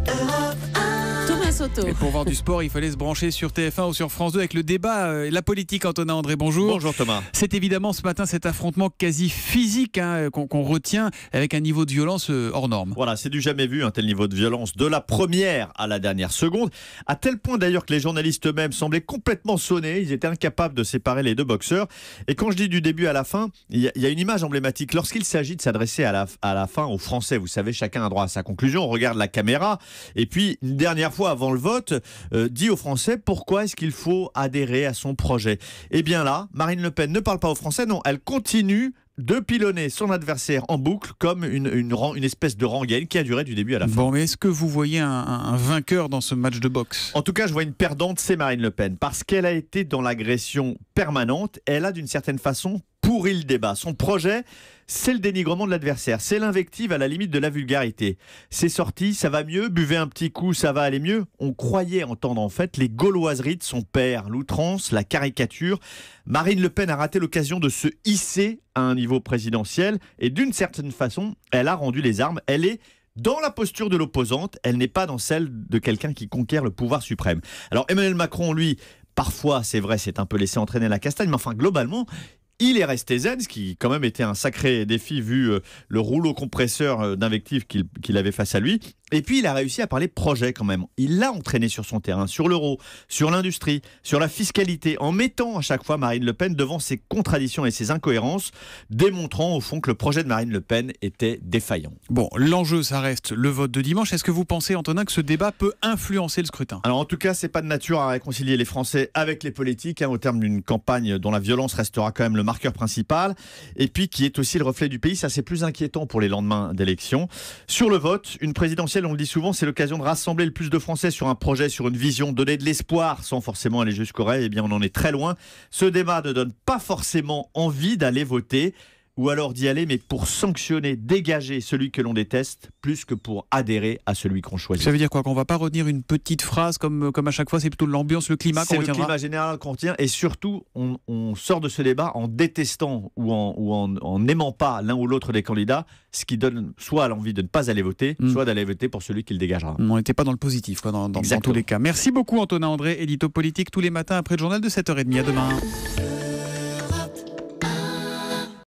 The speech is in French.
Thomas Soto. Et pour voir du sport, il fallait se brancher sur TF1 ou sur France 2 avec le débat la politique. Antonin André, bonjour. Bonjour Thomas. C'est évidemment ce matin cet affrontement quasi physique qu'on retient avec un niveau de violence hors norme. Voilà, c'est du jamais vu, un tel niveau de violence de la première à la dernière seconde, à tel point d'ailleurs que les journalistes eux-mêmes semblaient complètement sonnés, ils étaient incapables de séparer les deux boxeurs. Et quand je dis du début à la fin, il y a une image emblématique. Lorsqu'il s'agit de s'adresser à la fin aux Français, vous savez, chacun a droit à sa conclusion, on regarde la caméra, et puis une dernière fois avant le vote, dit aux Français pourquoi est-ce qu'il faut adhérer à son projet. Et bien là, Marine Le Pen ne parle pas aux Français, non, elle continue de pilonner son adversaire en boucle comme une espèce de rengaine qui a duré du début à la fin. Bon, mais est-ce que vous voyez un vainqueur dans ce match de boxe ? En tout cas, je vois une perdante, c'est Marine Le Pen, parce qu'elle a été dans l'agression permanente, elle a d'une certaine façon pourri le débat. Son projet, c'est le dénigrement de l'adversaire, c'est l'invective à la limite de la vulgarité. C'est sorti, ça va mieux, buvez un petit coup, ça va aller mieux. On croyait entendre en fait les gauloiseries de son père, l'outrance, la caricature. Marine Le Pen a raté l'occasion de se hisser à un niveau présidentiel et d'une certaine façon, elle a rendu les armes. Elle est dans la posture de l'opposante, elle n'est pas dans celle de quelqu'un qui conquiert le pouvoir suprême. Alors Emmanuel Macron, lui, parfois, c'est vrai, c'est un peu laissé entraîner la castagne, mais enfin, globalement, il est resté zen, ce qui quand même était un sacré défi vu le rouleau compresseur d'invectives qu'il avait face à lui. Et puis il a réussi à parler projet quand même. Il l'a entraîné sur son terrain, sur l'euro, sur l'industrie, sur la fiscalité, en mettant à chaque fois Marine Le Pen devant ses contradictions et ses incohérences, démontrant au fond que le projet de Marine Le Pen était défaillant. Bon, l'enjeu, ça reste le vote de dimanche. Est-ce que vous pensez, Antonin, que ce débat peut influencer le scrutin ? Alors en tout cas, c'est pas de nature à réconcilier les Français avec les politiques, au terme d'une campagne dont la violence restera quand même le marqueur principal, et puis qui est aussi le reflet du pays. Ça, c'est plus inquiétant pour les lendemains d'élections. Sur le vote, une présidentielle, on le dit souvent, c'est l'occasion de rassembler le plus de Français sur un projet, sur une vision, donner de l'espoir sans forcément aller jusqu'au rêve. Eh bien, on en est très loin. Ce débat ne donne pas forcément envie d'aller voter, ou alors d'y aller, mais pour sanctionner, dégager celui que l'on déteste, plus que pour adhérer à celui qu'on choisit. Ça veut dire quoi ? Qu'on ne va pas retenir une petite phrase comme à chaque fois, c'est plutôt l'ambiance, le climat qu'on retiendra ? C'est le climat général qu'on retient, et surtout, on sort de ce débat en détestant ou en n'aimant pas l'un ou l'autre des candidats, ce qui donne soit l'envie de ne pas aller voter, soit d'aller voter pour celui qui le dégagera. On n'était pas dans le positif, quoi, dans tous les cas. Merci beaucoup Antonin André, édito politique tous les matins après le journal de 7h30. À demain.